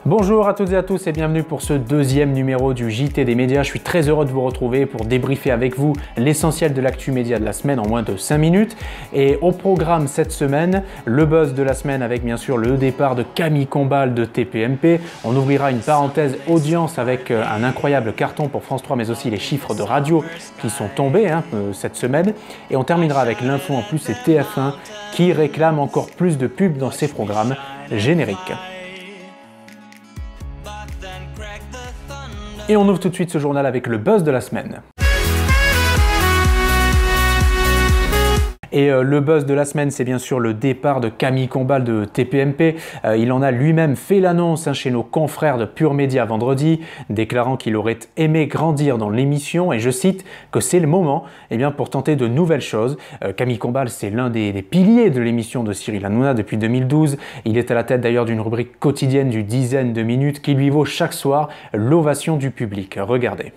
Bonjour à toutes et à tous et bienvenue pour ce deuxième numéro du JT des médias. Je suis très heureux de vous retrouver pour débriefer avec vous l'essentiel de l'actu média de la semaine en moins de 5 minutes. Et au programme cette semaine, le buzz de la semaine avec bien sûr le départ de Camille Combal de TPMP. On ouvrira une parenthèse audience avec un incroyable carton pour France 3 mais aussi les chiffres de radio qui sont tombés cette semaine. Et on terminera avec l'info en plus et TF1 qui réclame encore plus de pubs dans ses programmes génériques. Et on ouvre tout de suite ce journal avec le buzz de la semaine. Et le buzz de la semaine, c'est bien sûr le départ de Camille Combal de TPMP. Il en a lui-même fait l'annonce chez nos confrères de Pure Média vendredi, déclarant qu'il aurait aimé grandir dans l'émission et je cite que c'est le moment pour tenter de nouvelles choses. Camille Combal, c'est l'un des piliers de l'émission de Cyril Hanouna depuis 2012. Il est à la tête d'ailleurs d'une rubrique quotidienne d'une dizaine de minutes qui lui vaut chaque soir l'ovation du public. Regardez.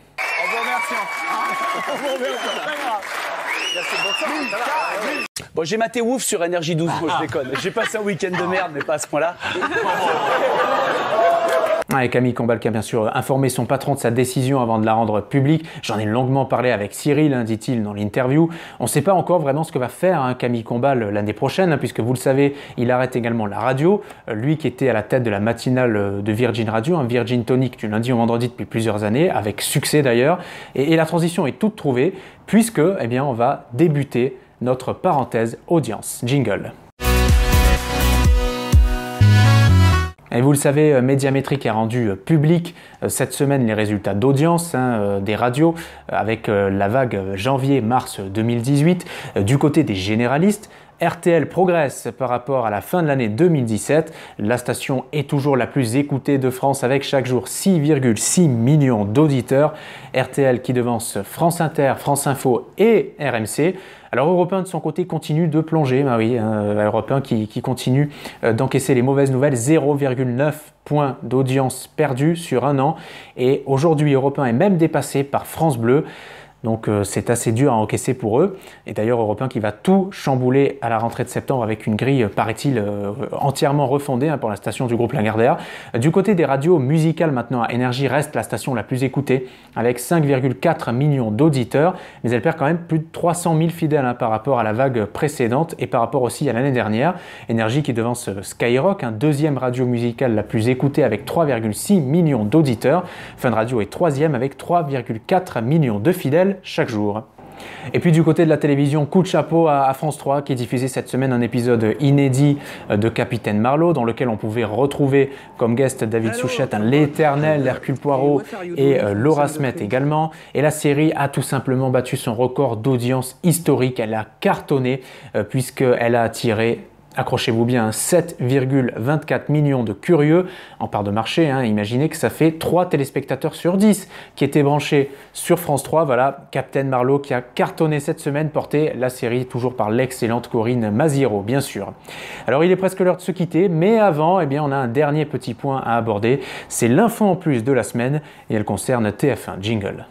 Bon, j'ai maté Wouf sur Énergie 12, moi je déconne. J'ai passé un week-end de merde, mais pas à ce point-là. Et Camille Combal qui a bien sûr informé son patron de sa décision avant de la rendre publique. J'en ai longuement parlé avec Cyril, dit-il dans l'interview. On ne sait pas encore vraiment ce que va faire Camille Combal l'année prochaine, puisque vous le savez, il arrête également la radio. Lui qui était à la tête de la matinale de Virgin Radio, Virgin Tonic du lundi au vendredi depuis plusieurs années, avec succès d'ailleurs. Et la transition est toute trouvée, puisque on va débuter notre parenthèse audience. Jingle. Et vous le savez, Médiamétrique a rendu public cette semaine les résultats d'audience des radios avec la vague janvier-mars 2018. Du côté des généralistes, RTL progresse par rapport à la fin de l'année 2017. La station est toujours la plus écoutée de France avec chaque jour 6,6 millions d'auditeurs. RTL qui devance France Inter, France Info et RMC. Alors Europe 1 de son côté continue de plonger, Europe 1 qui continue d'encaisser les mauvaises nouvelles, 0,9 points d'audience perdue sur un an. Et aujourd'hui Europe 1 est même dépassé par France Bleu. Donc c'est assez dur à encaisser pour eux. Et d'ailleurs Europe 1 qui va tout chambouler à la rentrée de septembre avec une grille, paraît-il, entièrement refondée pour la station du groupe Lagardère. Du côté des radios musicales maintenant, Énergie reste la station la plus écoutée avec 5,4 millions d'auditeurs. Mais elle perd quand même plus de 300 000 fidèles par rapport à la vague précédente et par rapport aussi à l'année dernière. Énergie qui devance Skyrock, deuxième radio musicale la plus écoutée avec 3,6 millions d'auditeurs. Fun Radio est troisième avec 3,4 millions de fidèles chaque jour. Et puis du côté de la télévision, coup de chapeau à France 3 qui diffusait cette semaine un épisode inédit de Capitaine Marlowe dans lequel on pouvait retrouver comme guest David Souchette, l'éternel Hercule Poirot et Laura Smet également. Et la série a tout simplement battu son record d'audience historique. Elle a cartonné puisqu'elle a attiré, accrochez-vous bien, 7,24 millions de curieux en part de marché. Imaginez que ça fait 3 téléspectateurs sur 10 qui étaient branchés sur France 3. Voilà, Captain Marlowe qui a cartonné cette semaine, porté la série toujours par l'excellente Corinne Maziero, bien sûr. Alors il est presque l'heure de se quitter, mais avant, on a un dernier petit point à aborder. C'est l'info en plus de la semaine et elle concerne TF1. Jingle.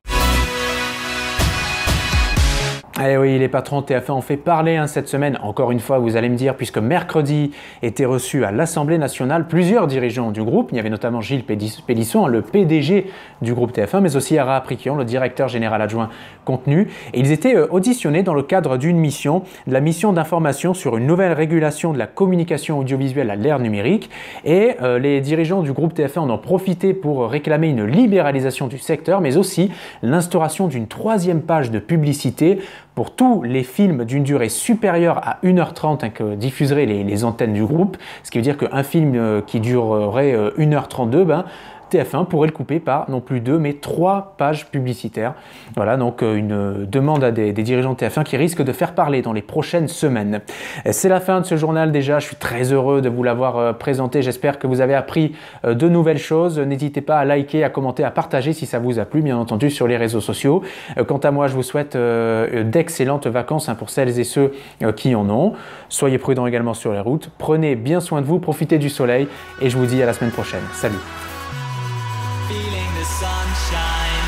Eh oui, les patrons de TF1 ont fait parler cette semaine, encore une fois vous allez me dire, puisque mercredi était reçu à l'Assemblée nationale plusieurs dirigeants du groupe. Il y avait notamment Gilles Pélisson, le PDG du groupe TF1, mais aussi Ara Aprikian, le directeur général adjoint contenu. Et ils étaient auditionnés dans le cadre d'une mission, de la mission d'information sur une nouvelle régulation de la communication audiovisuelle à l'ère numérique. Et les dirigeants du groupe TF1 en ont profité pour réclamer une libéralisation du secteur, mais aussi l'instauration d'une 3e page de publicité pour tous les films d'une durée supérieure à 1h30 que diffuseraient les antennes du groupe, ce qui veut dire qu'un film qui durerait 1h32, TF1 pourrait le couper par non plus 2 mais 3 pages publicitaires. Voilà donc une demande à des dirigeants de TF1 qui risquent de faire parler dans les prochaines semaines. C'est la fin de ce journal déjà, je suis très heureux de vous l'avoir présenté, j'espère que vous avez appris de nouvelles choses. N'hésitez pas à liker, à commenter, à partager si ça vous a plu, bien entendu sur les réseaux sociaux. Quant à moi, je vous souhaite d'excellentes vacances pour celles et ceux qui en ont. Soyez prudents également sur les routes, prenez bien soin de vous, profitez du soleil et je vous dis à la semaine prochaine. Salut! Feeling the sunshine.